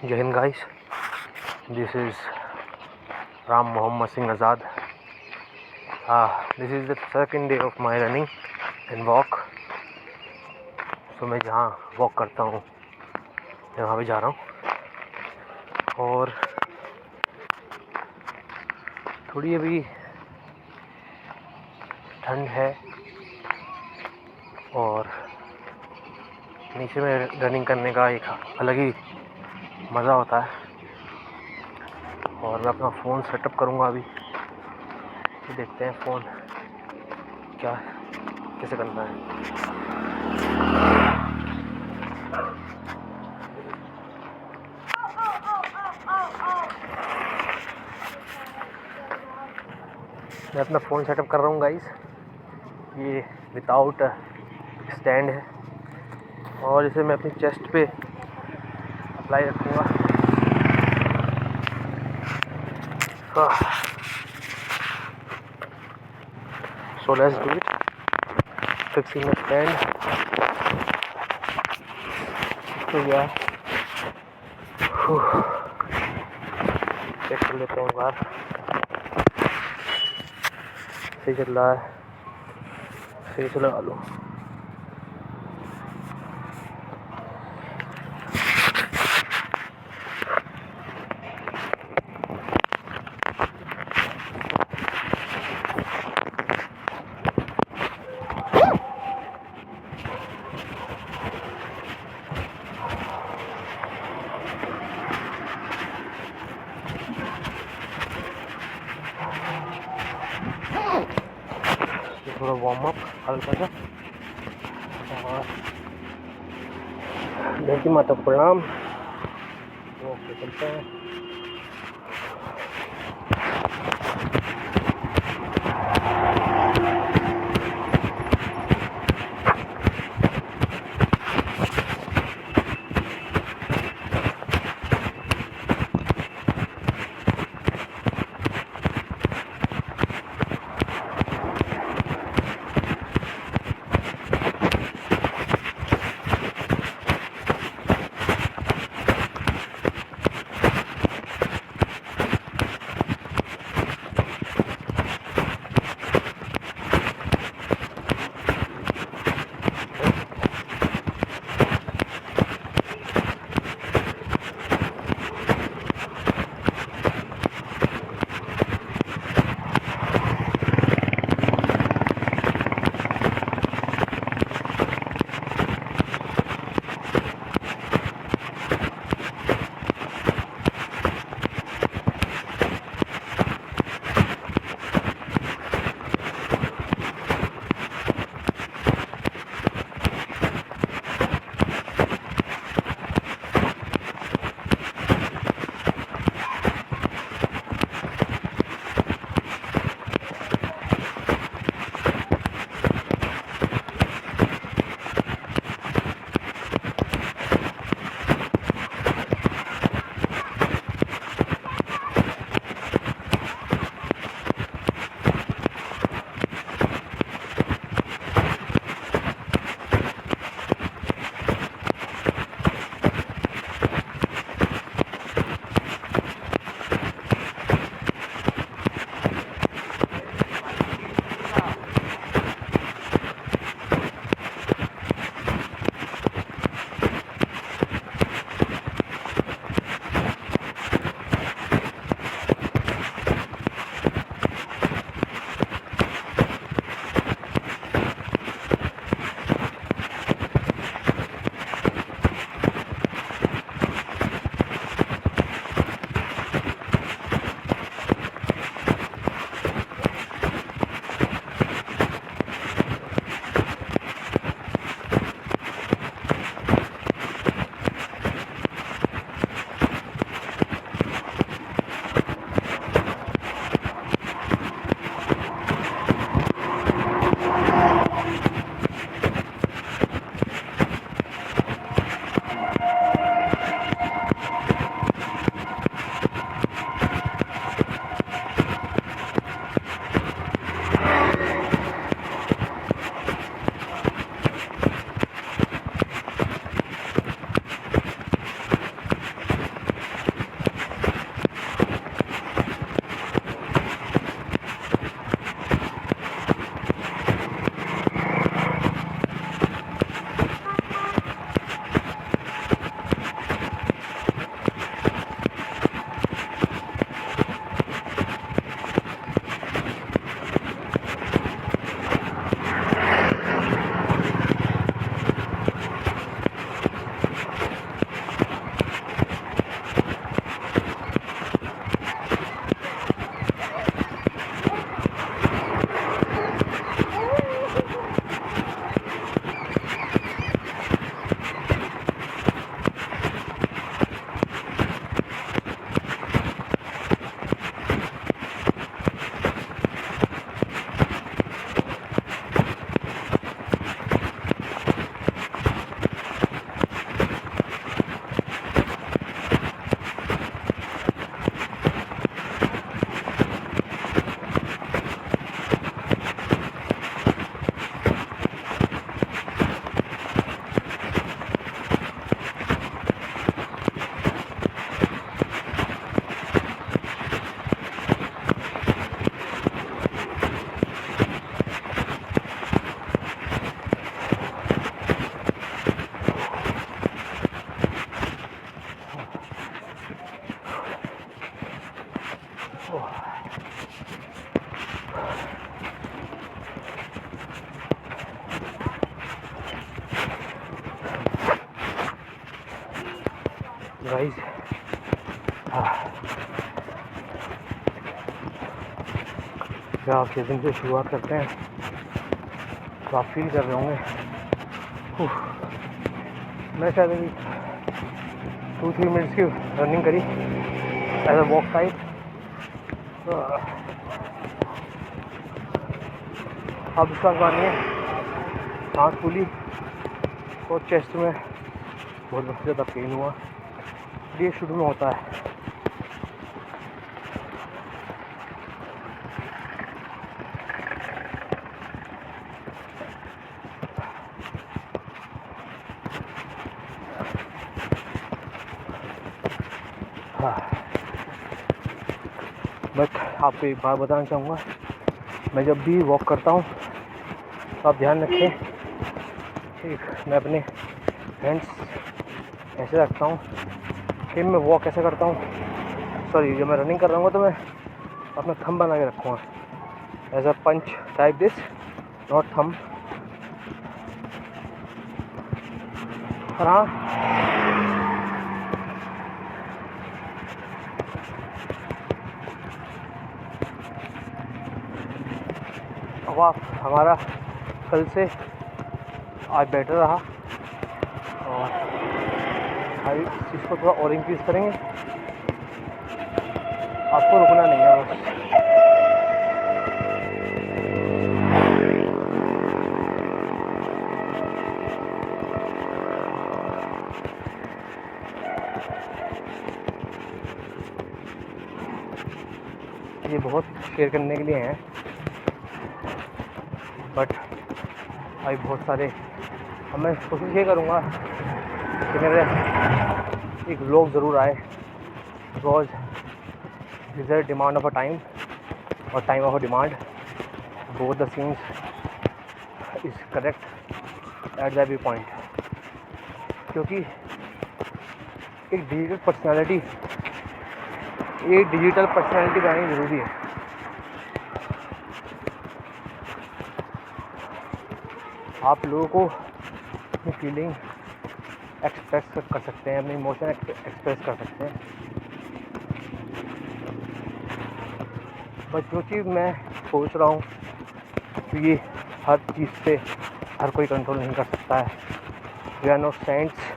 Jai Hind guys, this is Ram Mohammad Singh Azad. This is the second day of my running and walk. तो मैं जहाँ walk करता हूँ मैं वहाँ भी जा रहा हूँ और थोड़ी अभी ठंड है और नीचे में रनिंग करने का एक अलग ही मज़ा होता है। और मैं अपना फ़ोन सेटअप करूँगा अभी, तो देखते हैं फ़ोन क्या कैसे करना है। मैं अपना फ़ोन सेटअप कर रहा हूँ गाइस। ये विदाउट स्टैंड है और इसे मैं अपनी चेस्ट पे अप्लाई रखूँगा। So let's do it. Fixing the stand. तो गया चेक कर लेते हैं एक बार। सही चल रहा है, सही से लगा लो। थोड़ा वार्म अप हल्का सा और धरती माता को प्रणाम। ओके चलते हैं। गाइस जब आप जिस दिन से शुरुआत करते हैं तो आप फील कर रहे होंगे मैं शायद अभी 2-3 मिनट्स की रनिंग करी एज अ वॉक टाइप। अब इसका मानिए सांस फूली और चेस्ट में बहुत ज़्यादा पेन हुआ। ये शुरू में होता है। बट आपको एक बात बताना चाहूँगा, मैं जब भी वॉक करता हूँ तो आप ध्यान रखें, ठीक, मैं अपने हैंड्स ऐसे रखता हूँ कि मैं वॉक ऐसे करता हूँ, सॉरी जब मैं रनिंग कर रहा हूँ तो मैं अपना थंब बना के रखूँगा as a punch type this, not thumb. और हाँ, अब आप हमारा कल से आज बेटर रहा और इस चीज़ को थोड़ा और इंक्रीज़ करेंगे। आपको रुकना नहीं है बस। ये बहुत शेयर करने के लिए हैं बट अभी बहुत सारे, अब मैं कोशिश ये करूँगा कि मेरे एक व्लॉग ज़रूर आए, because this is demand of a time or time of a demand, both the scenes is correct at the every point. क्योंकि एक डिजिटल पर्सनालिटी बनानी ज़रूरी है। आप लोगों को अपनी फीलिंग एक्सप्रेस कर सकते हैं, अपने इमोशन एक्सप्रेस कर सकते हैं, बट जो चीज़ मैं सोच रहा हूँ तो ये हर चीज़ पे हर कोई कंट्रोल नहीं कर सकता है। We are not saints.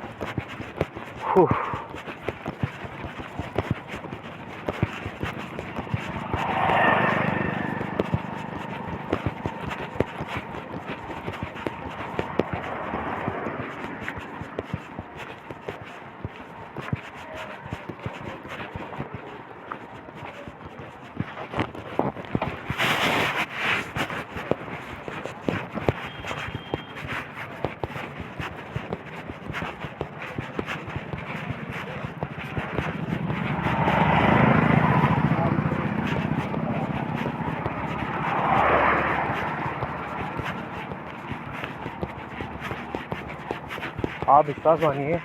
आप विश्वास मानिए,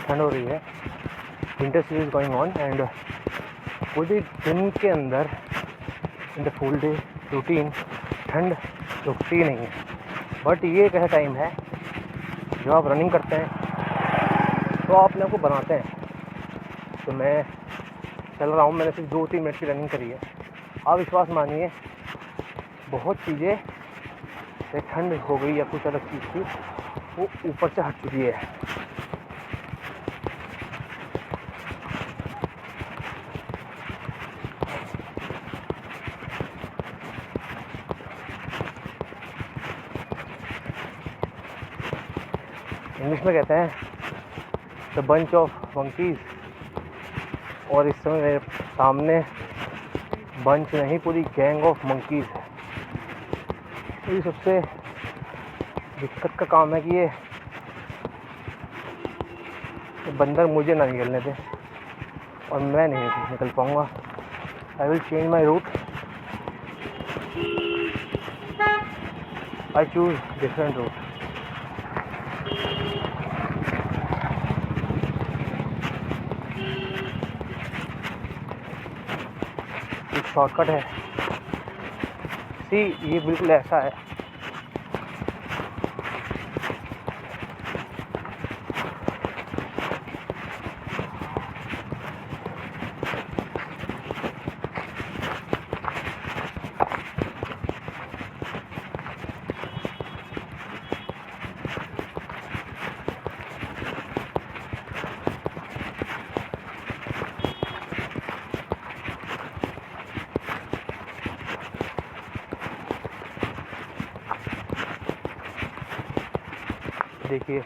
ठंड हो रही है, winter series going on and पूरे दिन के अंदर in the full day routine ठंड रुकती नहीं है। बट ये एक ऐसा टाइम है जब आप रनिंग करते हैं तो आप अपने आप को बनाते हैं। तो मैं चल रहा हूँ, मैंने सिर्फ 2-3 मिनट की रनिंग करी है। आप विश्वास मानिए, बहुत चीज़ें ठंड हो गई या कुछ अलग चीज़ थी वो ऊपर से हट चुकी है। इंग्लिश में कहते हैं द बंच ऑफ मंकीज, और इस समय मेरे सामने बंच नहीं पूरी गैंग ऑफ मंकीज है। ये सबसे दिक्कत का काम है कि ये बंदर मुझे ना निकलने दे और मैं नहीं निकल पाऊँगा। I will change my route, I choose different route. एक शॉर्टकट है, सी ये बिल्कुल ऐसा है, देखिए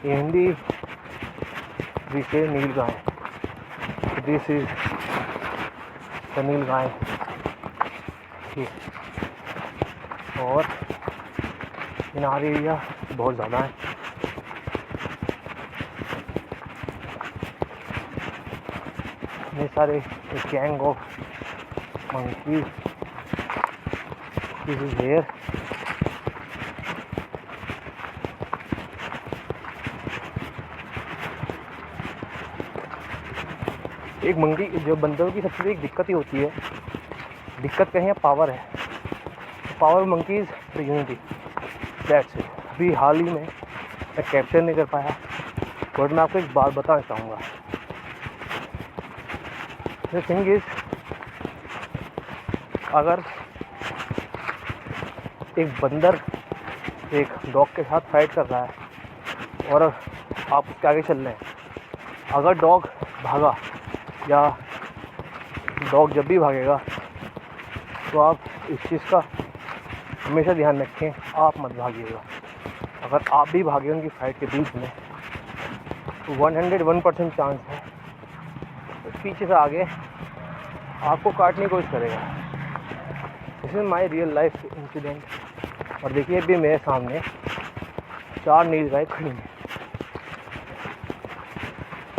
हिंदी विषय nilgai, this is the nilgai. और किनारे एरिया बहुत ज़्यादा है। इतने सारे gang of monkeys is here. एक मंकी जो बंदरों की सबसे बड़ी दिक्कत ही होती है, दिक्कत कहीं पावर है, power monkeys unity, that's it. अभी हाल ही में मैं कैप्चर नहीं कर पाया, बट मैं आपको एक बात बताना चाहूँगा। द थिंग इज, अगर एक बंदर एक डॉग के साथ फाइट कर रहा है और आप उसके आगे चल रहे हैं, अगर डॉग भागा या डॉग जब भी भागेगा तो आप इस चीज़ का हमेशा ध्यान रखें, आप मत भागिएगा। अगर आप भी भागे उनकी फाइट के बीच में तो 101% चांस है तो पीछे से आगे आपको काटने की कोशिश करेगा। This is my real life incident. और देखिए अभी मेरे सामने 4 नील गाय खड़ी हैं।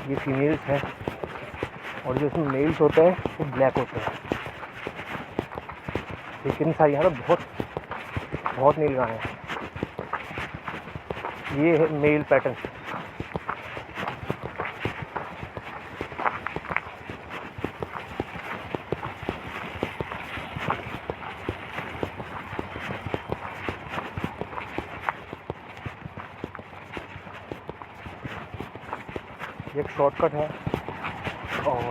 ये फीमेल्स हैं और जो इसमें मेल्स होते हैं वो ब्लैक होते हैं। लेकिन सारी यहाँ पर बहुत नील गाय हैं। ये है मेल पैटर्न। एक शॉर्टकट है और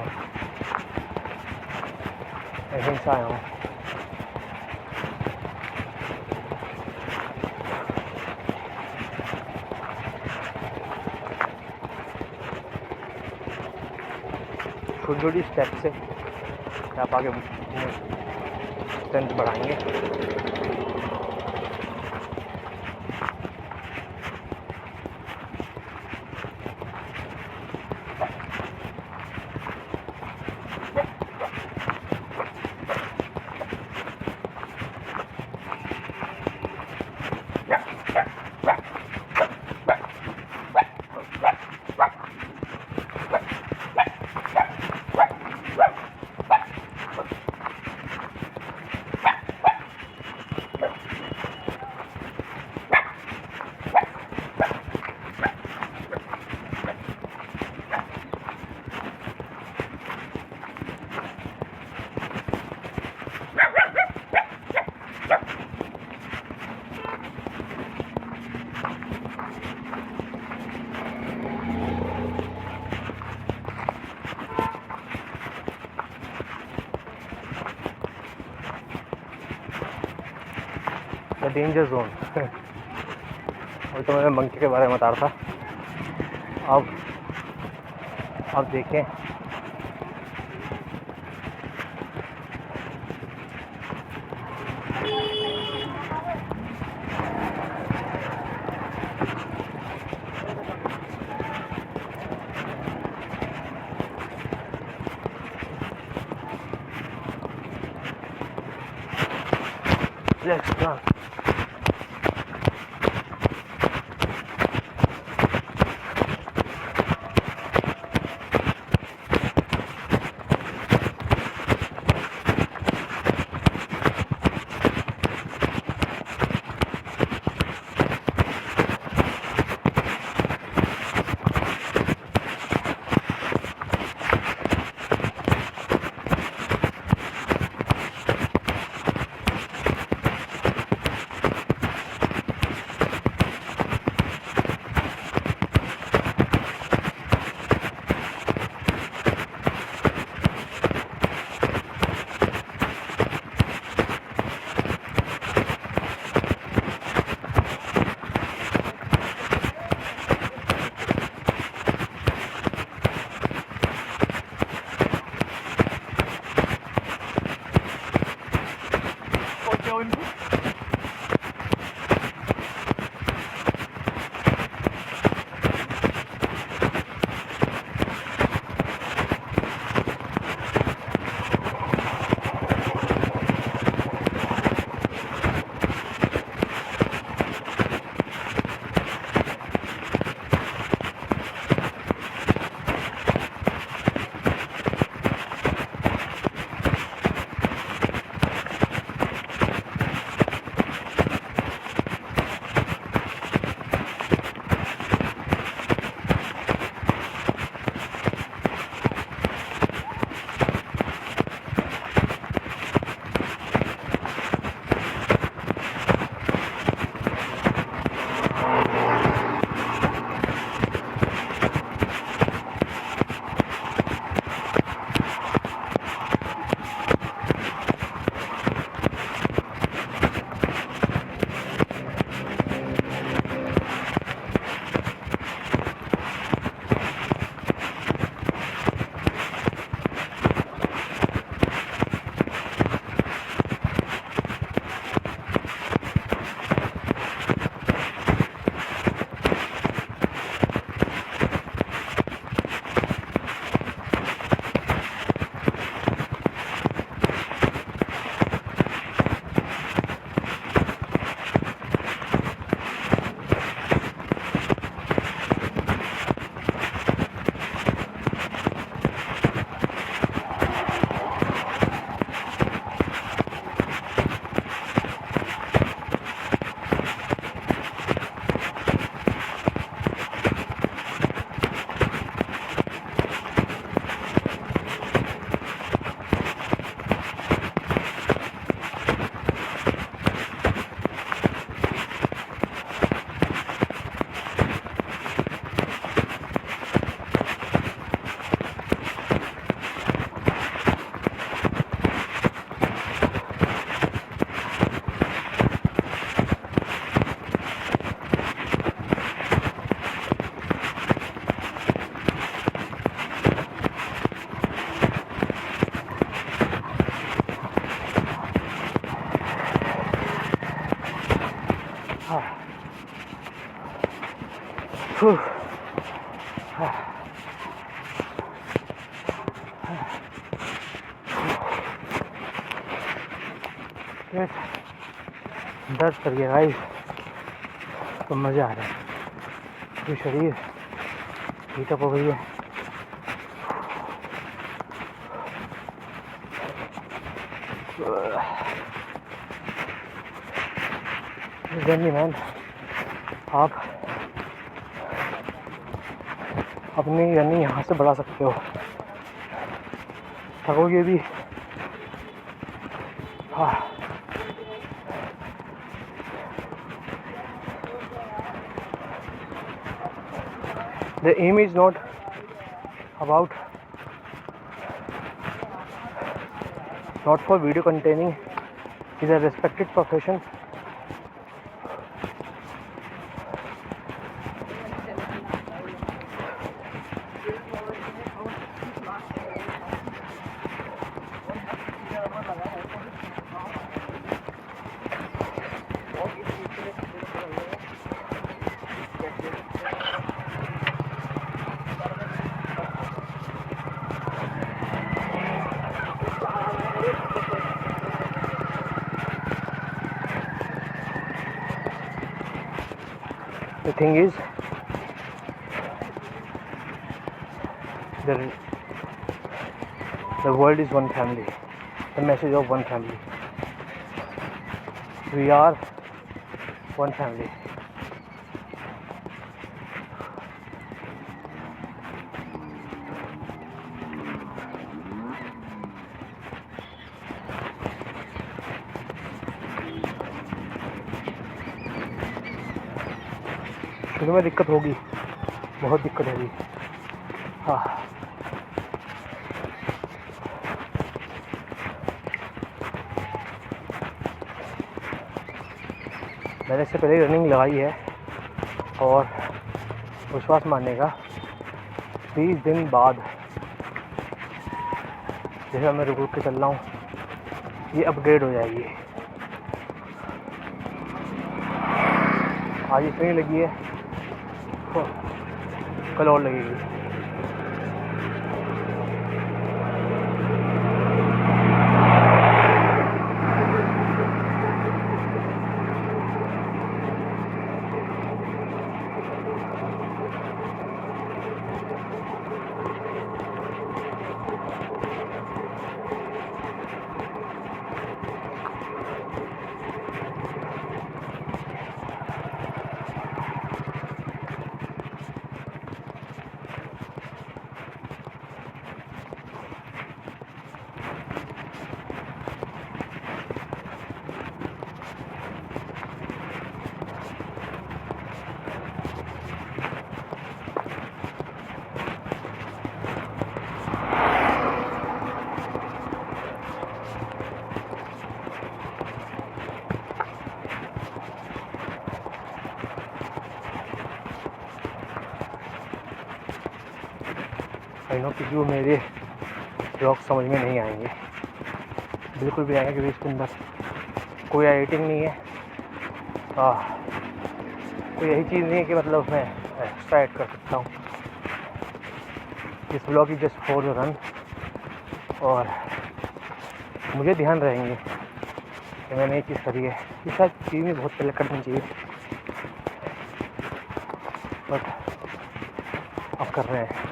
यहीं से आया हूँ। छोटी छोटी स्टेप से आप आगे स्ट्रेंथ बढ़ाएंगे। Danger zone. और तो मैं मंकी के बारे में बता रहा था। अब देखें let's go। हाँ Whew. दर्द कर गया गाइस, तो मज़ा आ रहा है, ये शरीर हीटअप हो गई है। जर्नी मैन, आप अपनी जर्नी यहाँ से बढ़ा सकते हो, थकोगे भी। हाँ the aim is not about not for video containing, is a respected profession. The thing is, the world is one family. The message of one family. We are one family. शुरू में दिक्कत होगी, बहुत दिक्कत होगी। हाँ मैंने इससे पहले रनिंग लगाई है और विश्वास मानने का 20 दिन बाद जैसे मैं रुक के चल रहा हूँ, ये अपग्रेड हो जाएगी। आज इतनी लगी है, कल और लगेगी। आई नो कि जो मेरे ब्लॉग समझ में नहीं आएंगे, बिल्कुल भी आएंगे, क्योंकि इसके अंदर कोई एडिटिंग नहीं है, कोई यही चीज़ नहीं है कि मतलब मैं एक्स्ट्रा ऐड कर सकता हूँ। इस ब्लॉग की जस्ट फॉर द रन, और मुझे ध्यान रहेंगे कि मैंने ये चीज़ करी है। ये शायद चीज़ में बहुत पहले करनी चाहिए, बट अब कर रहे हैं।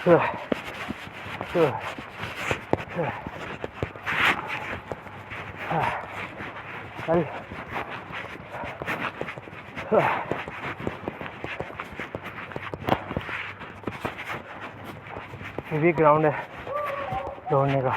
चल ये भी ग्राउंड है दौड़ने का।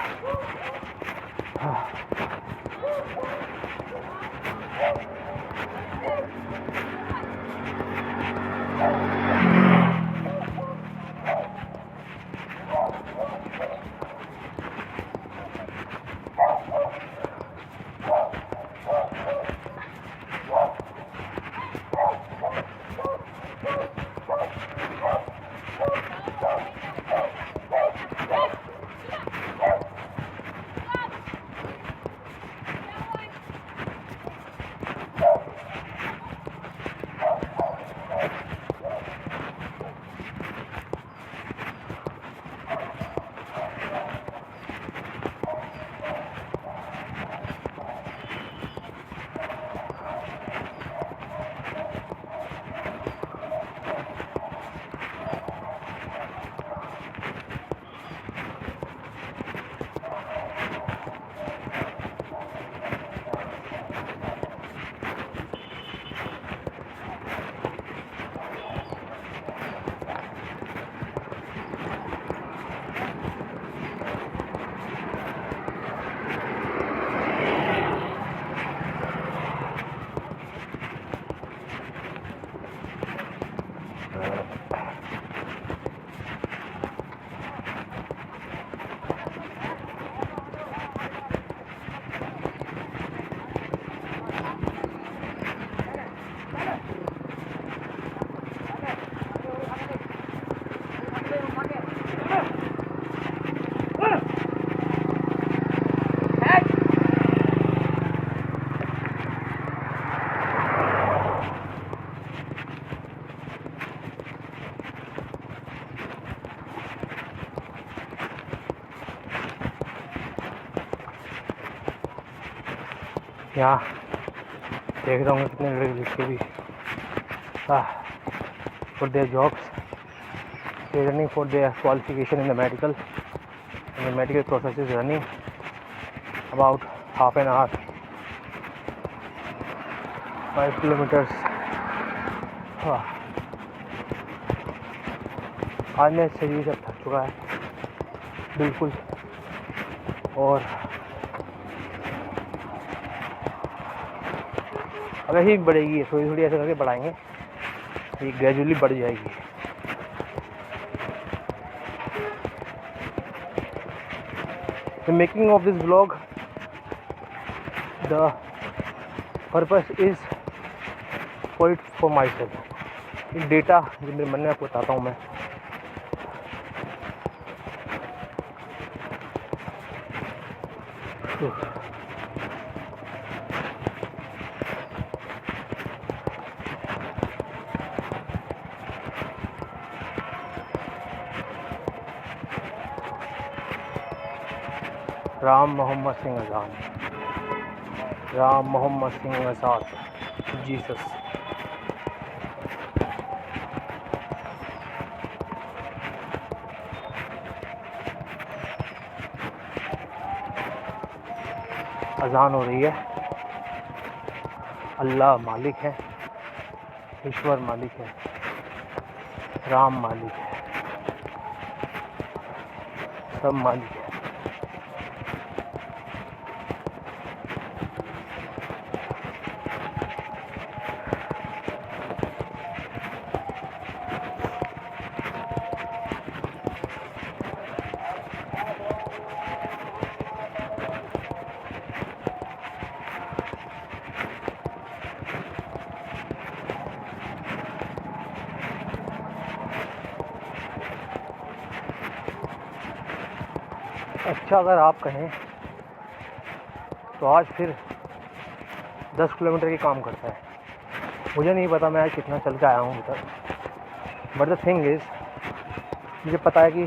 यहाँ देख रहा हूँ कितने लड़के जिसके भी for their jobs, they are running for their qualification in the medical, and the medical process is running about half an hour, 5 kilometers. आज मेरा शरीर सब थक चुका है बिल्कुल, और अगर ही बढ़ेगी थोड़ी थोड़ी ऐसे करके बढ़ाएंगे, ये ग्रेजुअली बढ़ जाएगी। The making of this vlog, the purpose is for it for myself. एक डेटा जो मेरे मन में आपको बताता हूँ मैं। राम मोहम्मद सिंह आज़ाद, राम मोहम्मद सिंह आज़ाद, जीसस। अजान हो रही है। अल्लाह मालिक है, ईश्वर मालिक है, राम मालिक है, सब मालिक है। अच्छा, अगर आप कहें तो आज फिर 10 किलोमीटर की काम करता है। मुझे नहीं पता मैं आज कितना चल के आया हूँ अभी तक, बट द थिंग इज़ मुझे पता है कि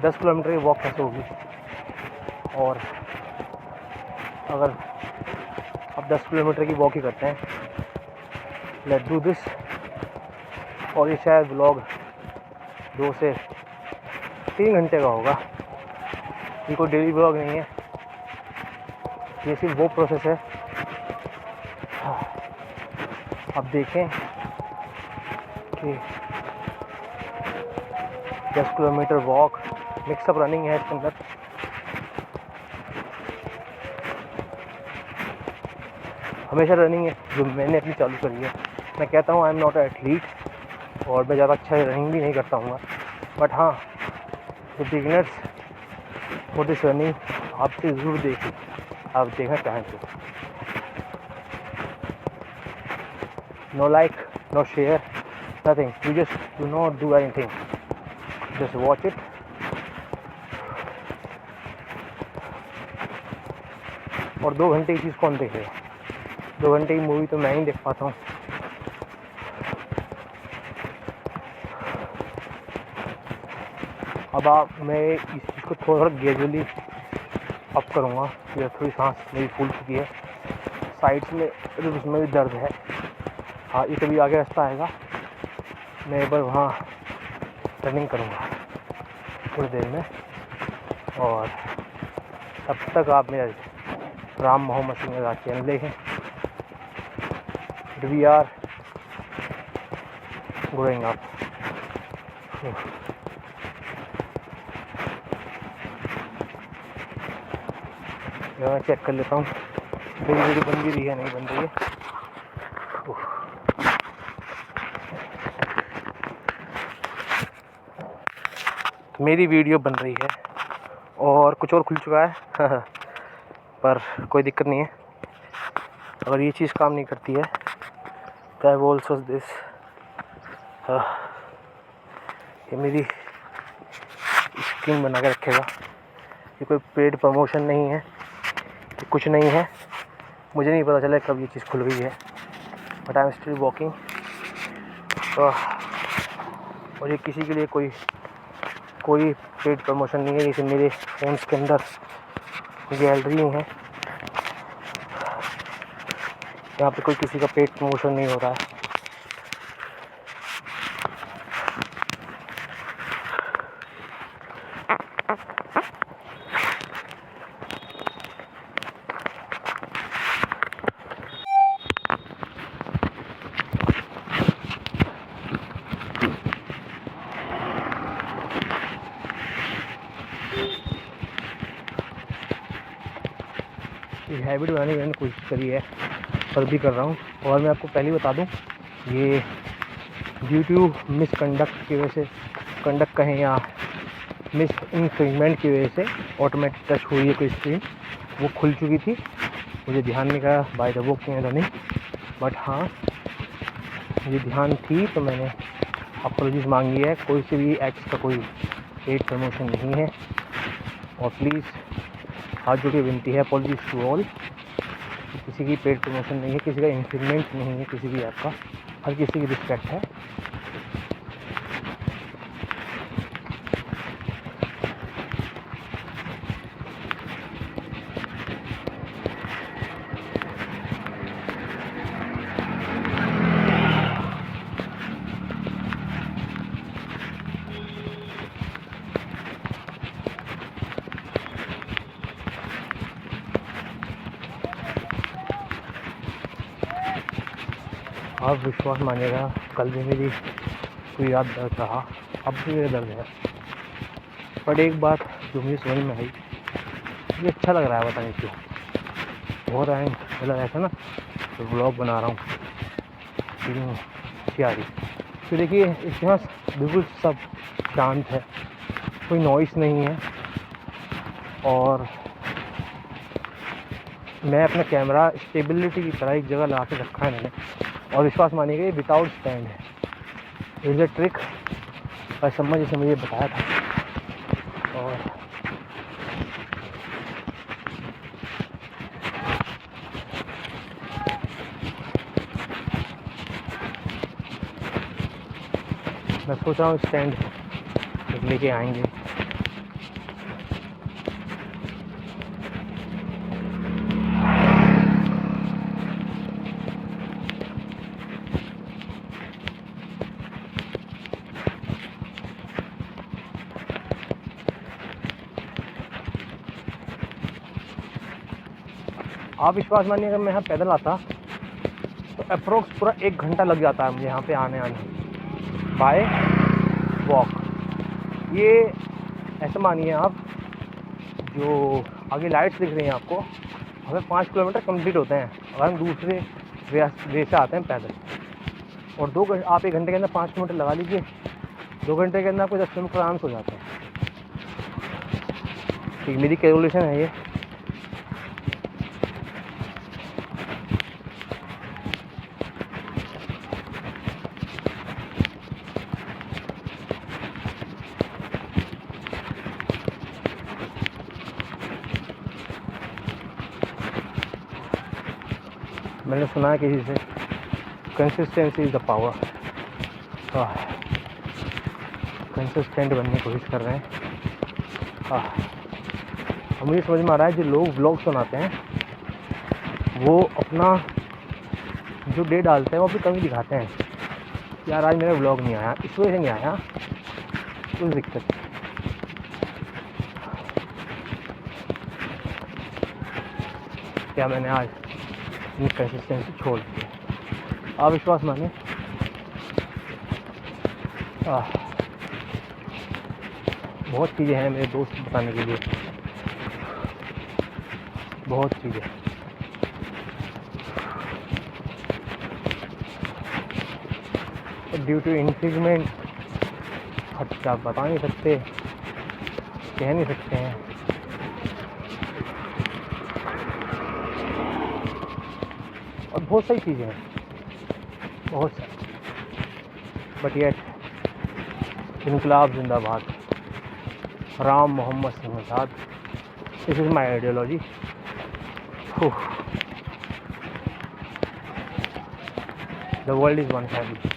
10 किलोमीटर की वॉक कैसे होगी, और अगर आप 10 किलोमीटर की वॉक ही करते हैं, लेट्स डू दिस। और ये शायद व्लॉग 2 से 3 घंटे का होगा। ये कोई डेली ब्लॉग नहीं है, ये सिर्फ वो प्रोसेस है। अब देखें कि 10 किलोमीटर वॉक, मिक्सअप रनिंग है इसके अंदर। हमेशा रनिंग है जो मैंने अपनी चालू करी है। मैं कहता हूँ आई एम नॉट एथलीट और मैं ज़्यादा अच्छा रनिंग भी नहीं करता हूँ, बट हाँ जो बिगिनर्स फॉर दिस रनिंग आपसे ज़रूर देखिए, आप देखना चाहें तो। No like, no share, nothing, you just do not do anything, just watch it. और 2 घंटे की चीज़ कौन देखेगा? 2 घंटे की मूवी तो मैं ही देख पाता हूँ। अब मैं इस चीज़ को थोड़ा ग्रेजुअली अप करूँगा। ये थोड़ी सांस मेरी फूल चुकी है, साइड्स में रिब्स में भी दर्द है। हाँ, ये कभी आगे रास्ता आएगा, मैं एक बार वहाँ रनिंग करूँगा थोड़ी देर में। और तब तक आप मेरा राम मोहम्मद सिंह का चैनल देखें। We are going up. मैं चेक कर लेता हूँ मेरी वीडियो बन भी रही है नहीं बन रही है। मेरी वीडियो बन रही है और कुछ और खुल चुका है पर कोई दिक्कत नहीं है। अगर ये चीज़ काम नहीं करती है तो आई विल ऑल्सो दिस। ये मेरी स्क्रीन बना के रखेगा। ये कोई पेड प्रमोशन नहीं है, ये कुछ नहीं है। मुझे नहीं पता चला कब ये चीज़ खुल गई है, but I am still walking. और ये किसी के लिए कोई पेड प्रमोशन नहीं है। जैसे मेरे फ़ोन्स के अंदर गैलरी है, यहाँ पे कोई किसी का पेड प्रमोशन नहीं हो रहा है। ये हैबिट बनाने की मैंने कोशिश करी है पर भी कर रहा हूँ। और मैं आपको पहले बता दूँ, ये ड्यू टू मिसकंडक्ट की वजह से, कंडक्ट कहें या मिस इन्फ्रिंजमेंट की वजह से ऑटोमेटिक टच हुई है कोई स्क्रीन, वो खुल चुकी थी। मुझे ध्यान नहीं करा by the walking and running, but हाँ मुझे ध्यान थी तो मैंने अपॉलॉजीज मांगी है। कोई से भी एक्स का कोई पेड प्रमोशन नहीं है। और प्लीज़ हाथ जोड़ के विनती है, अपॉलॉजीज टू ऑल, किसी की पेड प्रमोशन नहीं है, किसी का इंक्रीमेंट नहीं है, किसी भी ऐप का। हर किसी की रिस्पेक्ट है। आप विश्वास मानिएगा, कल भी मेरी कोई याद दर्द रहा, अब भी मेरा दर्द है। बट एक बात जो मुझे समझ में आई, मुझे अच्छा लग रहा है, पता नहीं क्यों। बहुत टाइम मतलब ऐसा ना तो ब्लॉग बना रहा हूँ, फीलिंग अच्छी आ रही। तो देखिए इसके पास बिल्कुल सब शांत है, कोई नॉइस नहीं है। और मैं अपना कैमरा स्टेबिलिटी की तरह एक जगह ला के रखा है मैंने। और विश्वास मानिएगा ये विदाउट स्टैंड है। इज अ ट्रिक और सम्मा जैसे मुझे बताया था। और मैं सोच रहा हूँ स्टैंड लेके आएंगे। आप विश्वास मानिए, अगर मैं यहाँ पैदल आता तो अप्रोक्स पूरा 1 घंटा लग जाता है मुझे यहाँ पे आने बाय वॉक। ये ऐसे मानिए आप, जो आगे लाइट्स दिख रही हैं आपको, हमें 5 किलोमीटर कंप्लीट होते हैं अगर हम दूसरे वे से आते हैं पैदल। और आप 1 घंटे के अंदर 5 किलोमीटर लगा लीजिए, 2 घंटे के अंदर आपको 10 किलोमीटर आराम से हो जाते हैं। ठीक, मेरी कैलकुलेशन है ये। मैंने सुना है किसी से, consistency is the power. Consistent बनने की कोशिश कर रहे हैं। मुझे समझ में आ रहा है जो लोग व्लॉग्स बनाते हैं वो अपना जो डे डालते हैं वो अपनी कमी दिखाते हैं। यार आज मेरा व्लॉग नहीं आया, इस वजह से नहीं आया, कुछ दिक्कत। क्या मैंने आज अपनी कंसिस्टेंसी छोड़ दी है? आप विश्वास माने, बहुत चीज़ें हैं मेरे दोस्त बताने के लिए, बहुत चीज़ें। ड्यू टू इंक्रीजमेंट खर्चा बता नहीं सकते, कह नहीं सकते हैं। और बहुत सारी चीज़ें हैं, बहुत सारी। बट येट इनकलाब जिंदाबाद, Ram Mohammad Singh, this is my ideology. The world is one family.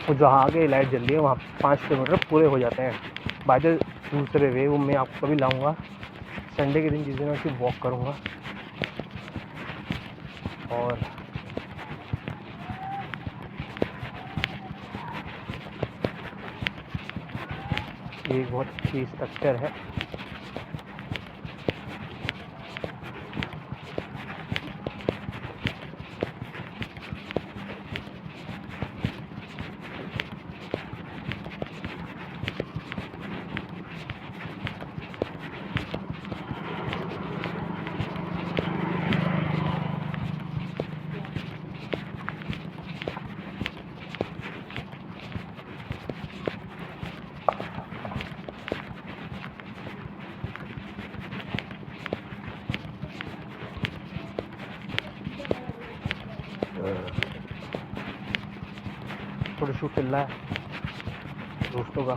तो जहाँ आगे लाइट जल रही है वहाँ 5 किलोमीटर पूरे हो जाते हैं। बाय द दूसरे वे वो मैं आपको कभी लाऊंगा संडे के दिन, जिस दिन मैं सिर्फ वॉक करूँगा। और ये बहुत अच्छी स्ट्रक्चर है। फोटोशूट चल रहा है दोस्तों का।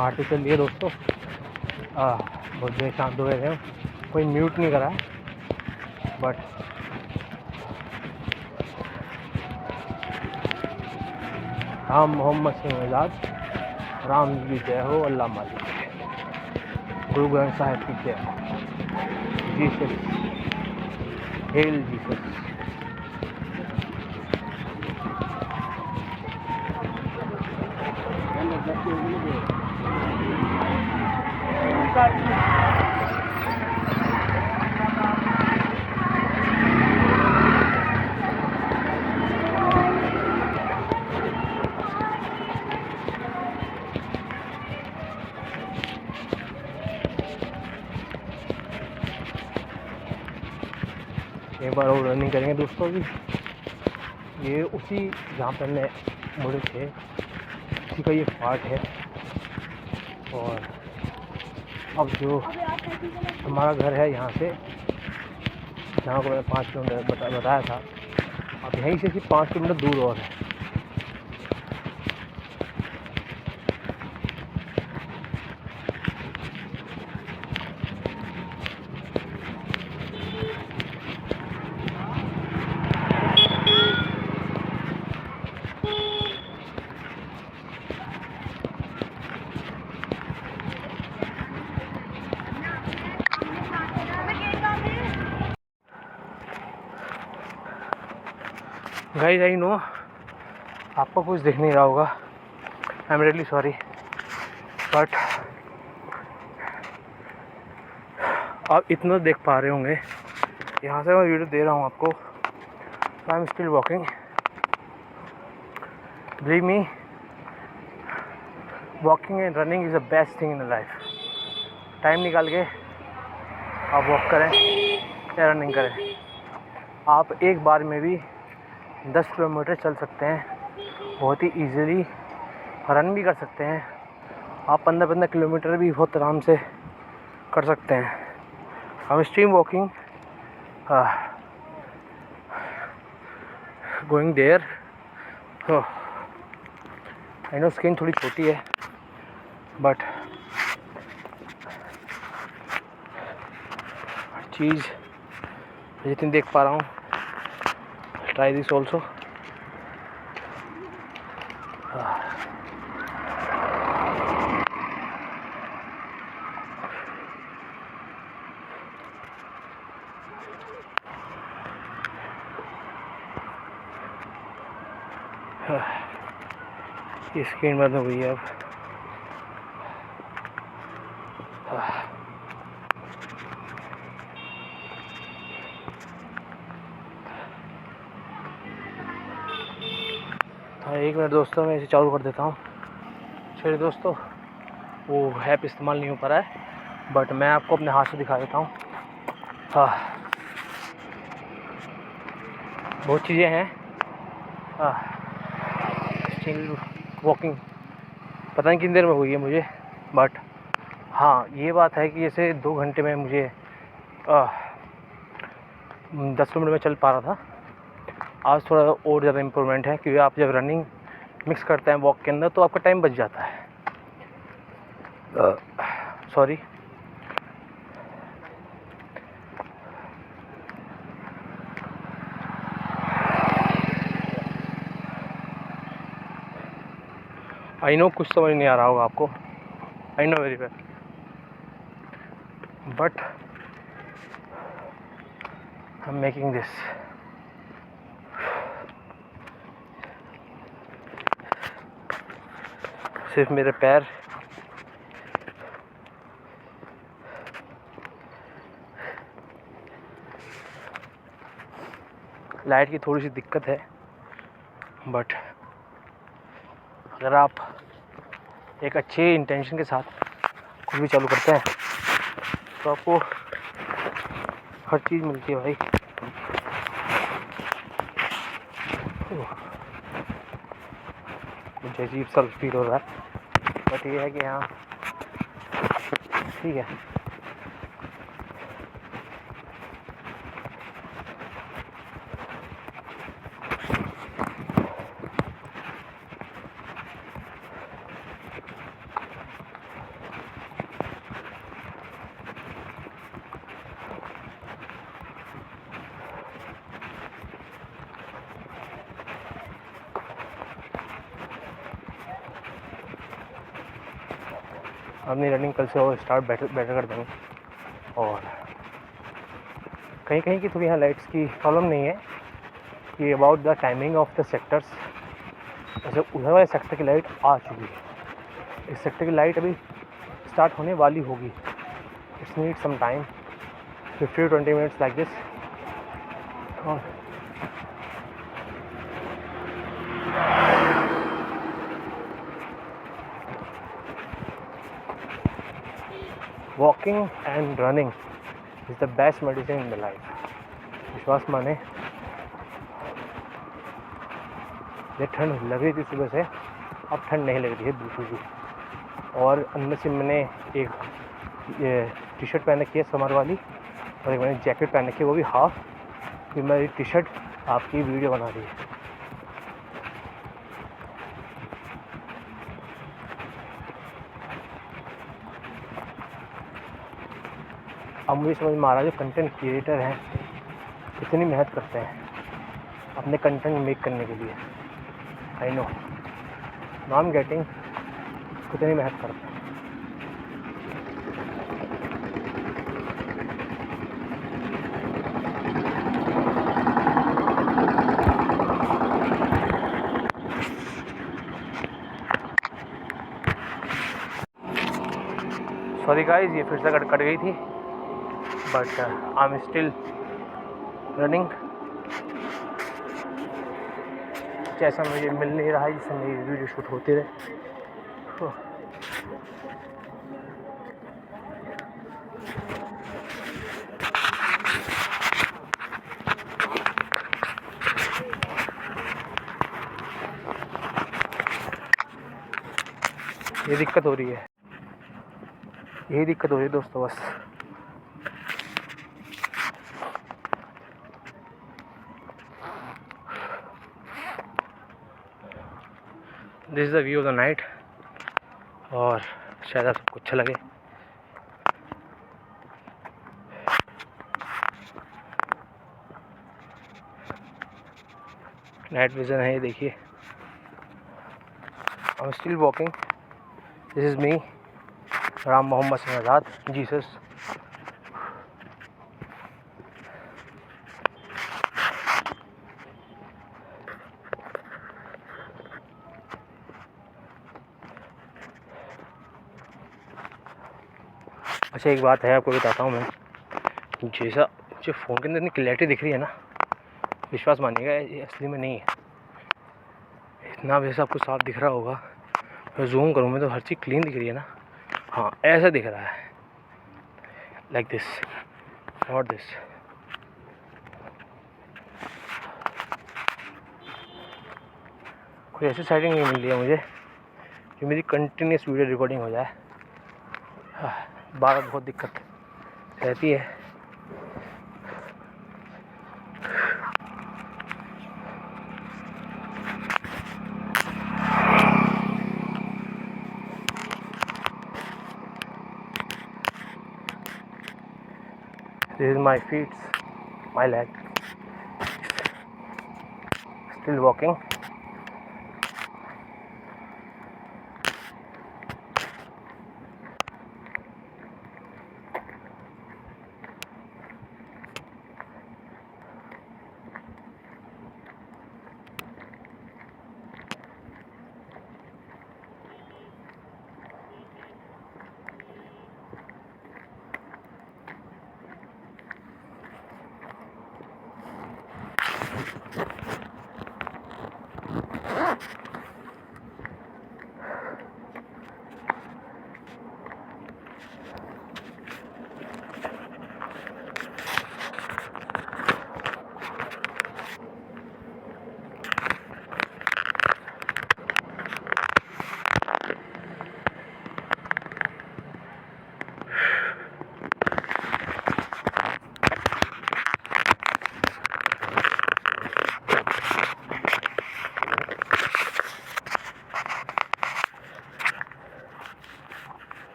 आरती चल रही है दोस्तों। बहुत देर शांत हो गए हैं, कोई म्यूट नहीं करा, बट राम मोहम्मद सिंह आज़ाद, राम जी जय हो, अल्लाह मालिक, गुरु ग्रंथ साहिब की जय हो, जीसस, हेल जीसस। एक बार और रनिंग करेंगे दोस्तों भी। ये उसी जहाँ पर हमने मुड़े थे उसी का ये पार्ट है। और अब जो हमारा घर है यहाँ से, जहाँ को मैंने 5 किलोमीटर बताया था, अब यहीं से सिर्फ 5 किलोमीटर दूर और है। गाइस आई नो आपको कुछ दिख नहीं रहा होगा, I am really sorry, but आप इतना देख पा रहे होंगे। यहाँ से मैं वीडियो दे रहा हूँ आपको। आई am still walking, believe me, walking and running is the best thing in life. Time निकाल के आप वॉक करें या रनिंग करें, आप एक बार में भी 10 किलोमीटर चल सकते हैं, बहुत ही ईजीली रन भी कर सकते हैं। आप 15-15 किलोमीटर भी बहुत आराम से कर सकते हैं। हम stream walking going there. I know skin थोड़ी छोटी है, बट हर चीज़ जितनी देख पा रहा हूँ, try this also. ये स्क्रीन बंद हो गई है अब। एक मिनट दोस्तों, मैं इसे चालू कर देता हूँ। चलिए दोस्तों, वो ऐप इस्तेमाल नहीं हो पा रहा है, बट मैं आपको अपने हाथ से दिखा देता हूँ। बहुत चीज़ें हैं। स्टिल वॉकिंग, पता नहीं कितनी देर में हुई है मुझे, बट हाँ ये बात है कि जैसे 2 घंटे में मुझे 10 किलोमीटर में चल पा रहा था, आज थोड़ा और ज़्यादा इम्प्रूवमेंट है, क्योंकि आप जब रनिंग मिक्स करते हैं वॉक के अंदर तो आपका टाइम बच जाता है। सॉरी, आई नो कुछ समझ नहीं आ रहा होगा आपको, I know very well, but I am making this. सिर्फ मेरे पैर लाइट की थोड़ी सी दिक्कत है, बट अगर आप एक अच्छे इंटेंशन के साथ कुछ भी चालू करते हैं तो आपको हर चीज़ मिलती है भाई। कुछ अजीब सा फील हो रहा है, बट ये है कि हाँ ठीक है। अपनी रनिंग कल से और स्टार्ट बेटर कर देंगे। और कहीं कहीं की थोड़ी यहाँ लाइट्स की प्रॉब्लम नहीं है कि about the timing of the sectors, जैसे उधर वाले सेक्टर की लाइट आ चुकी है, इस सेक्टर की लाइट अभी स्टार्ट होने वाली होगी। It's need some time, 50-20 minutes like this. और walking and running is the best medicine in the life. विश्वास माने, ये ठंड लग रही थी सुबह से, अब ठंड नहीं लग रही है बिल्कुल भी। और अंदर से मैंने एक ये टी शर्ट पहन रखी है समर वाली, और एक मैंने जैकेट पहन रखी है, वो भी हाफ, कि मेरी टी शर्ट आपकी वीडियो बना रही है। अब मुझे समझ में आ रहा है जो कंटेंट क्रिएटर हैं कितनी मेहनत करते हैं अपने कंटेंट मेक करने के लिए। I know, now I am getting कितनी मेहनत करते हैं। सॉरी गाइस, ये फिर से कट गई थी, but I am still running. जैसा मुझे मिल नहीं रहा है जिससे मेरी वीडियो शूट होती रहे। ये दिक्कत हो रही है, यही दिक्कत हो रही है दोस्तों बस। This is the view of the night, और शायद आपको अच्छा लगे। नाइट विजन है ये, देखिए। I am still walking. This is me, Ram Mohammad Singh Azad, Jesus. अच्छा, एक बात है आपको बताता हूँ मैं, जैसा मुझे फ़ोन के अंदर इतनी क्लैरिटी दिख रही है ना, विश्वास मानिएगा ये असली में नहीं है। इतना वैसा आपको साफ दिख रहा होगा, मैं जूम करूँ मैं तो हर चीज़ क्लीन दिख रही है ना। हाँ, ऐसा दिख रहा है, लाइक दिस, नॉट दिस। कोई ऐसी सेटिंग नहीं मिल रही है मुझे कि मेरी कंटिन्यूस वीडियो रिकॉर्डिंग हो जाए। बार बहुत दिक्कत रहती है। This is my feet, my leg. Still walking.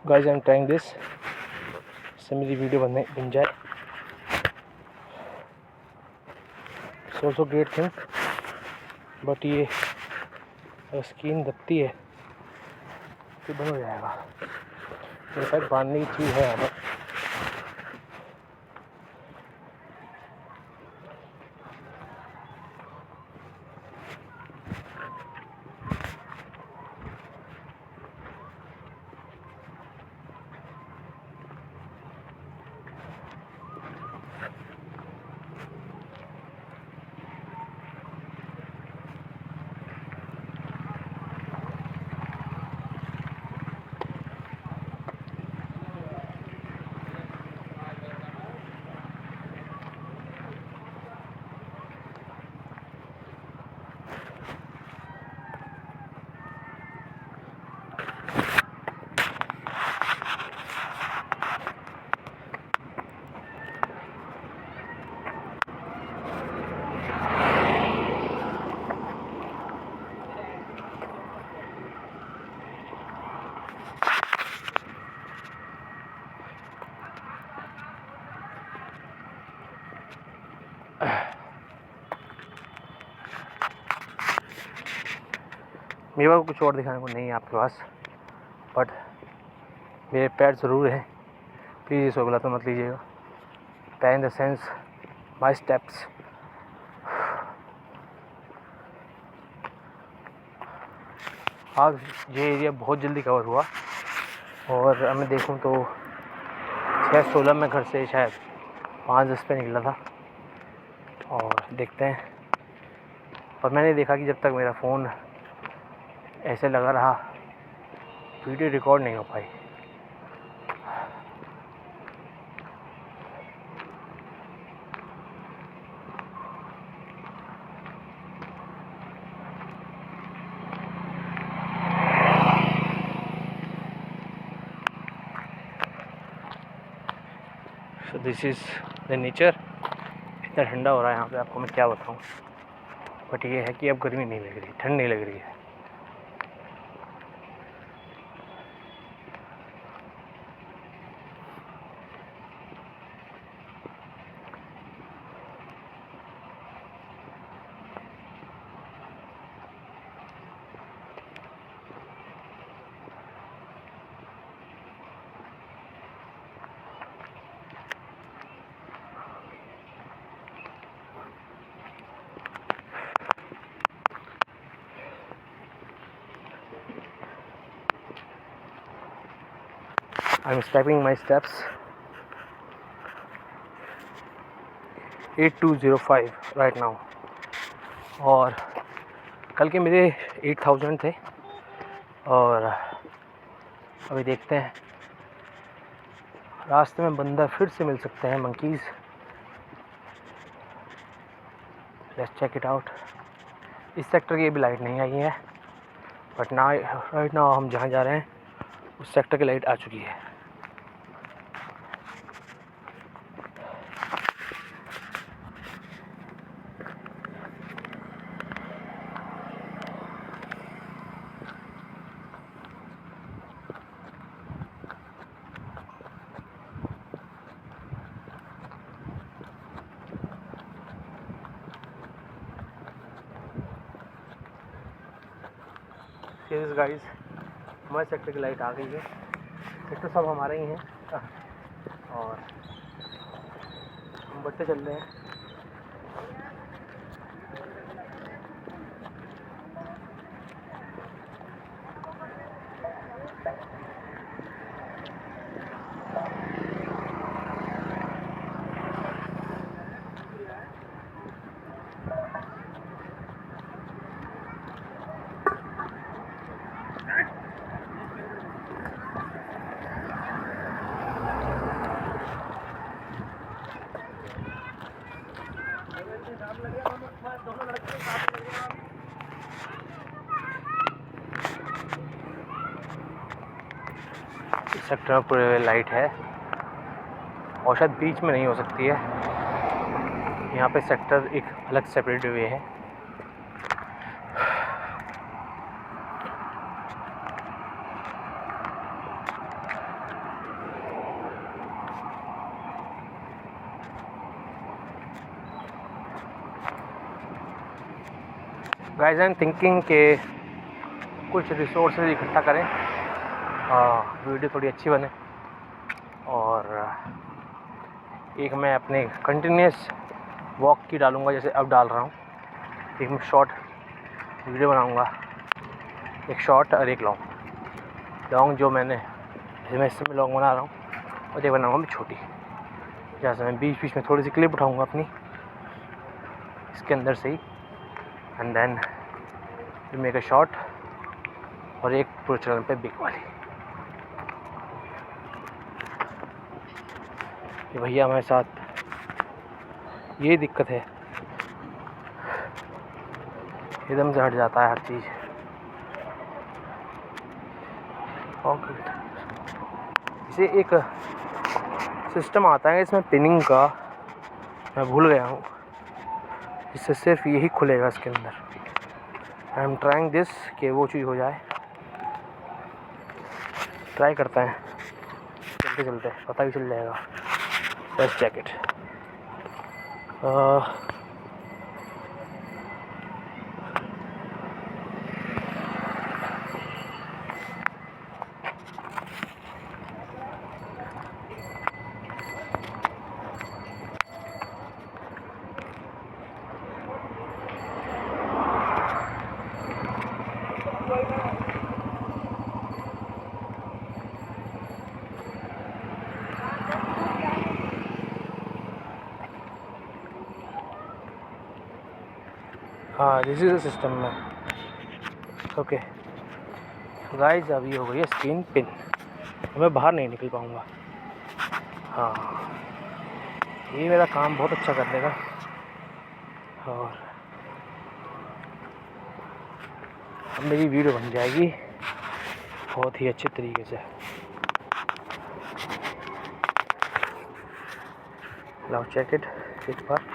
Guys I am trying this, इससे मेरी वीडियो बन जाए। It's also great thing, but ये अगर स्क्रीन दबती है तो बंद हो जाएगा। मेरे पास बांधने की चीज़ है यहाँ पर। मेरे पास कुछ और दिखाने को नहीं है आपके पास, बट मेरे पैर ज़रूर हैं। प्लीज़ इसको गलत मत लीजिएगा। पैर in the sense my steps. आज ये एरिया बहुत जल्दी कवर हुआ, और अब मैं देखूँ तो 6:16 में घर से शायद 5:10 पे निकला था, और देखते हैं। पर मैंने देखा कि जब तक मेरा फ़ोन ऐसे लगा रहा वीडियो रिकॉर्ड नहीं हो पाई। So this is the nature. इतना ठंडा हो रहा है यहाँ पे, आपको मैं क्या बताऊँ। बट ये है कि अब गर्मी नहीं लग रही, ठंड नहीं लग रही है। I'm stepping my steps 8205 right now, और कल के मेरे 8000 थे, और अभी देखते हैं रास्ते में बंदर फिर से मिल सकते हैं, monkeys. Let's check it out. इस सेक्टर की भी लाइट नहीं आई है, बट ना राइट नाउ हम जहाँ जा रहे हैं उस सेक्टर की लाइट आ चुकी है। सीरियस गाइस, हमारे सेक्टर की लाइट आ गई है। सेक्टर सब हमारे ही हैं, और हम बढ़ते चल रहे हैं। सेक्टर में पूरे लाइट है, और शायद बीच में नहीं हो सकती है। यहाँ पे सेक्टर एक अलग सेपरेट वे है। गाइस आई एम थिंकिंग कि कुछ रिसोर्सेज इकट्ठा करें, वीडियो थोड़ी अच्छी बने, और एक मैं अपने कंटिन्यूस वॉक की डालूँगा जैसे अब डाल रहा हूँ, एक मैं शॉर्ट वीडियो बनाऊँगा, एक शॉर्ट और एक लॉन्ग जो मैंने जैसे मैं इस समय लॉन्ग बना रहा हूँ, और एक बनाऊँगा मैं छोटी, जैसे मैं बीच बीच में थोड़ी सी क्लिप उठाऊँगा अपनी इसके अंदर से ही, and then make a short, और एक पूरे चैनल पे बिग वाली। कि भैया हमारे साथ ये दिक्कत है, एकदम से हट जाता है हर चीज़। इसे एक सिस्टम आता है इसमें पिनिंग का, मैं भूल गया हूँ, इससे सिर्फ यही खुलेगा इसके अंदर। आई एम ट्राइंग दिस कि वो चीज़ हो जाए, ट्राई करते हैं, चलते चलते पता भी चल जाएगा। Let's check it. हाँ, दिस इज द सिस्टम में। ओके गाइस, अभी हो गई है स्क्रीन पिन, मैं बाहर नहीं निकल पाऊँगा। हाँ, ये मेरा काम बहुत अच्छा कर देगा, और अब मेरी वीडियो बन जाएगी बहुत ही अच्छे तरीके से। नाउ चेक इट एक बार।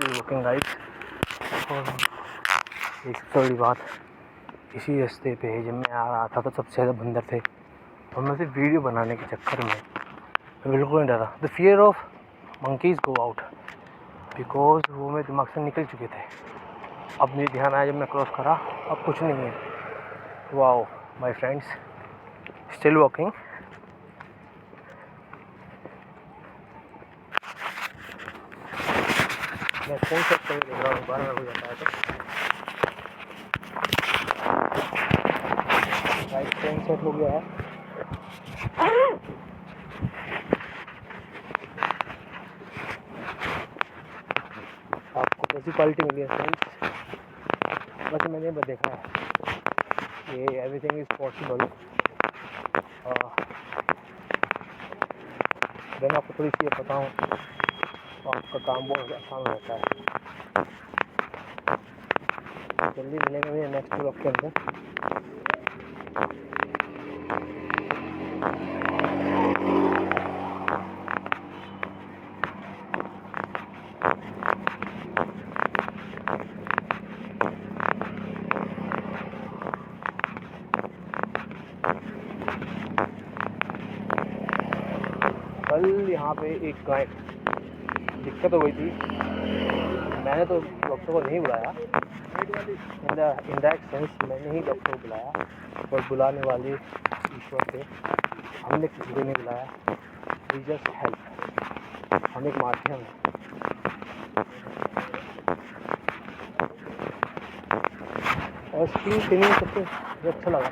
Working right. और एक सबसे बड़ी बात, इसी रास्ते पे जब मैं आ रहा था तो सबसे ज़्यादा बंदर थे, और मैं सिर्फ वीडियो बनाने के चक्कर में मैं बिल्कुल नहीं डरा। The fear of monkeys go out, because वो मेरे दिमाग से निकल चुके थे। अब मुझे ध्यान आया जब मैं क्रॉस करा, अब कुछ नहीं है। Wow my friends, still walking. मैं फ़ोन सेट करके देख रहा हूँ, बार बार हो जाता है तो राइट। फ़ोन सेट हो गया है। आपको कैसी क्वालिटी मिली है फ्रेंड्स? वैसे मैंने बस देखा है ये एवरीथिंग इज़ पॉसिबल। देन आपको थोड़ी सी बताऊँ तो आपका काम बहुत आसान हो जाता है। जल्दी मिलेंगे मुझे नेक्स्ट ब्लॉग के अंदर। कल यहाँ पे एक दिक्कत हो गई थी। मैंने तो डॉक्टर को नहीं बुलाया, इन दैट सेंस मैंने ही डॉक्टर को बुलाया, और बुलाने वाले ईश्वर थे। हमने किसी को नहीं बुलाया, वी जस्ट हेल्प। हम एक माध्यम हैं। और स्क्रीन पिनिंग सबसे अच्छा लगा,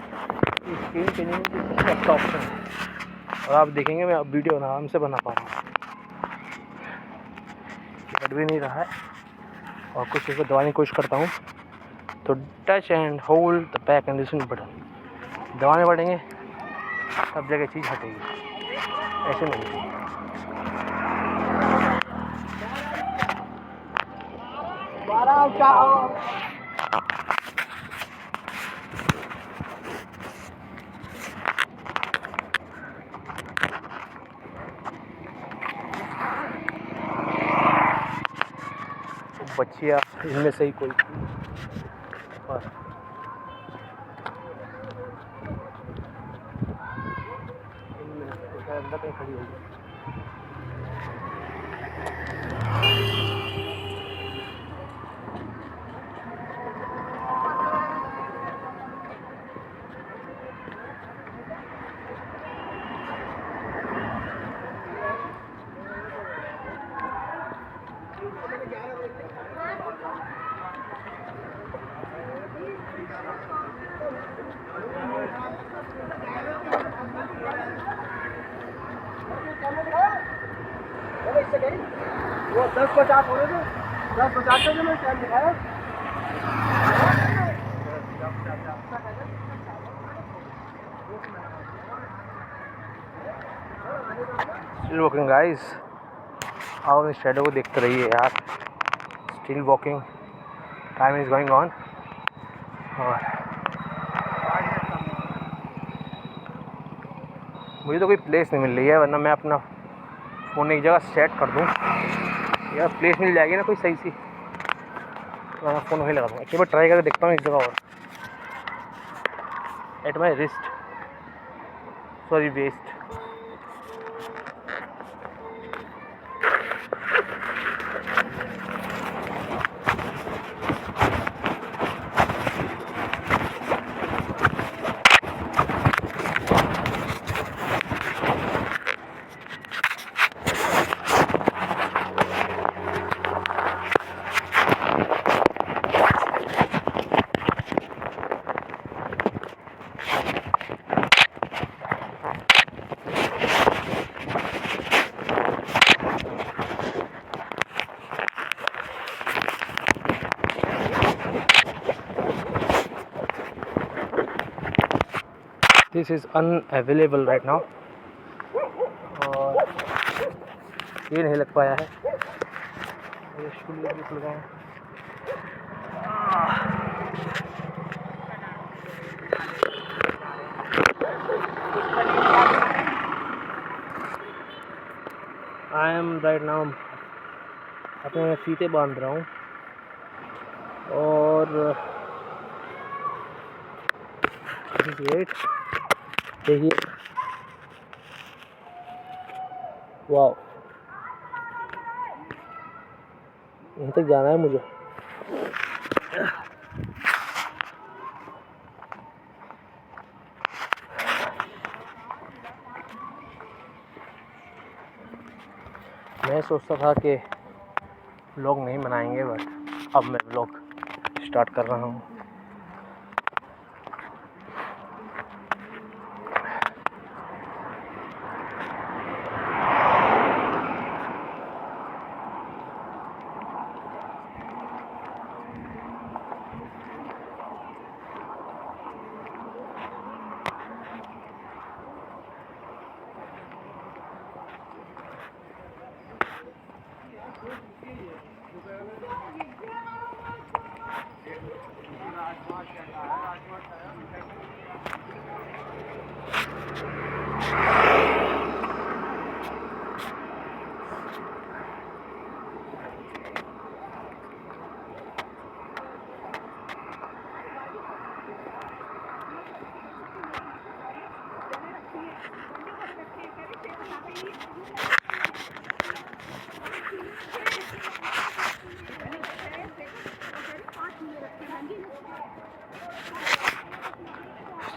स्क्रीन पिनिंग सबसे अच्छा ऑप्शन है। और आप देखेंगे मैं अब वीडियो आराम से बना पा रहा हूँ, कट भी नहीं रहा है। और कुछ इसको दबाने की कोशिश करता हूँ तो touch and hold the back and listen button दबाने पड़ेंगे, सब जगह चीज़ हटेगी, ऐसे नहीं। बच्चियाँ इनमें से ही कोई थी और इनमें तो शायद अंदर कहीं खड़ी होगी। वो 10-50 हो रहे थे, 10-50 का जो मैं टाइम दिखाया। स्टिल वॉकिंग गाइस, आप अपनी शैडो को देखते रहिए यार। Still walking, time is going on. और मुझे तो कोई प्लेस नहीं मिल रही है, वरना मैं अपना फ़ोन एक जगह सेट कर दूँ यार। प्लेस मिल जाएगी ना कोई सही सी, तो मैं फ़ोन वहीं लगा दूँगा। एक बार ट्राई करके देखता हूँ इस जगह और। At my wrist, sorry waist. This is unavailable right now, और ये नहीं लग पाया है। मेरे शूज भी खुल गए हैं। आई एम राइट नाउ अपने फीते बांध रहा हूँ, और वेट देखिए, वाह, यहीं तक जाना है मुझे। मैं सोचता था कि व्लॉग नहीं बनाएंगे, बट अब मैं व्लॉग स्टार्ट कर रहा हूँ।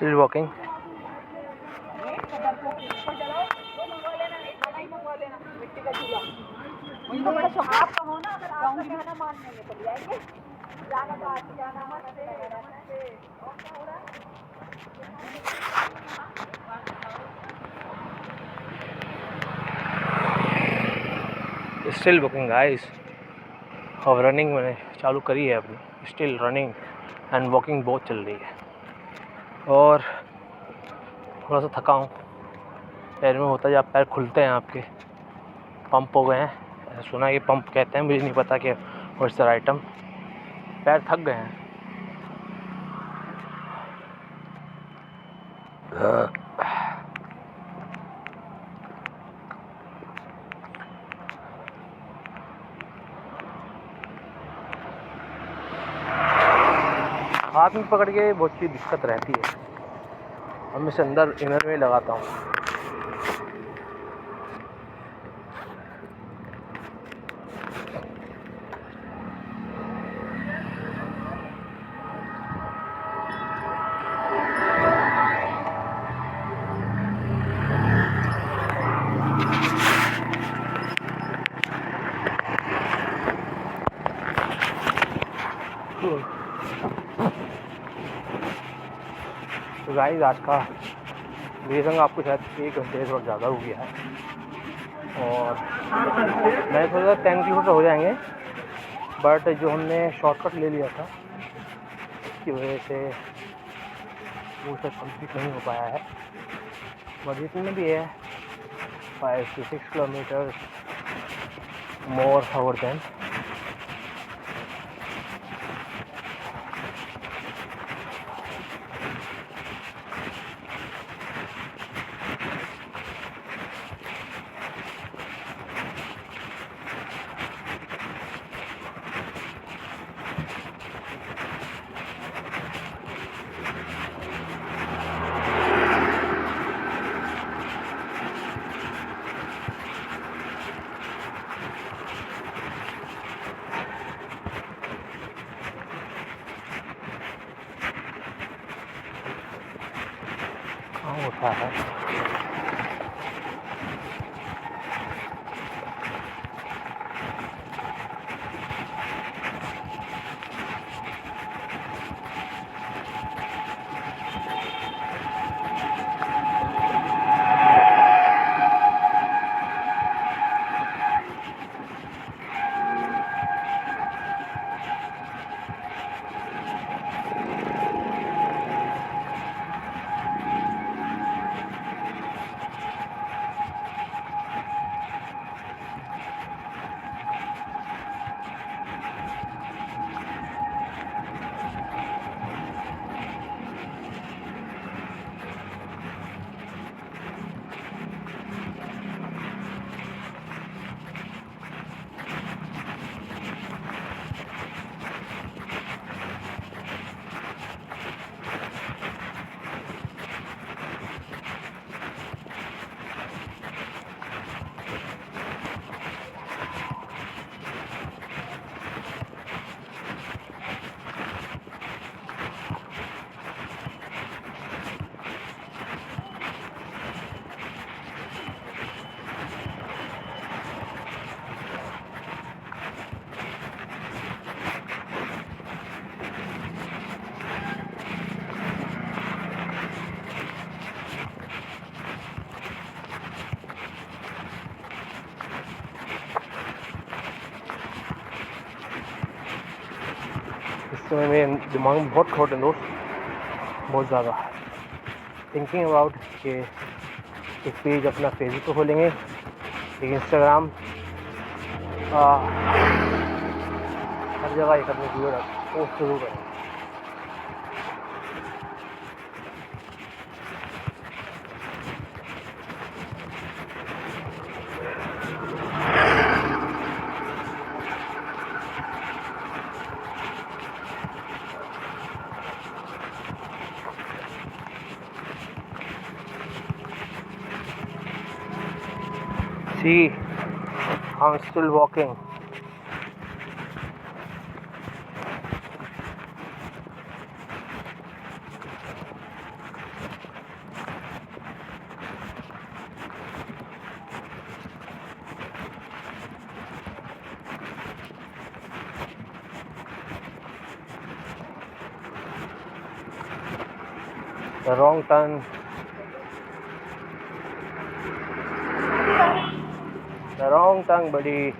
Still walking. Still walking guys. अब रनिंग मैंने चालू करी है अपनी, स्टिल रनिंग एंड वॉकिंग बहुत चल रही है, और थोड़ा सा थका हूँ। पैर में होता है जब पैर खुलते हैं आपके, पंप हो गए हैं, ऐसा सुना है कि पंप कहते हैं, मुझे नहीं पता कि व्हाट्स द आइटम। पैर थक गए हैं। हाथ में पकड़ के बहुत सी दिक्कत रहती है, और मैं इसे अंदर इनर में लगाता हूँ। तो गाइस आज का रीजन आपको शायद 1 घंटे से ज़्यादा हो गया है, और मैं सोचा 10 किलोमीटर हो जाएंगे, बट जो हमने शॉर्टकट ले लिया था उसकी वजह से वो सब कंप्लीट नहीं हो पाया है। बट जितने भी है 5 to 6 kilometre more over then. होता है समय मेरे दिमाग में बहुत थॉट है दोस्त, बहुत ज़्यादा थिंकिंग अबाउट कि एक पेज अपना फेसबुक पे खोलेंगे, एक इंस्टाग्राम, हर जगह एक अपने वीडियो पोस्ट शुरू करें। See, I'm still walking. The wrong turn. The wrong turn, buddy.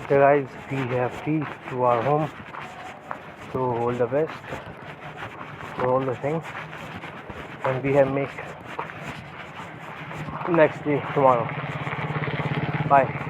Okay guys, we have reached to our home, so all the best for all the things, and we have make next day tomorrow. Bye.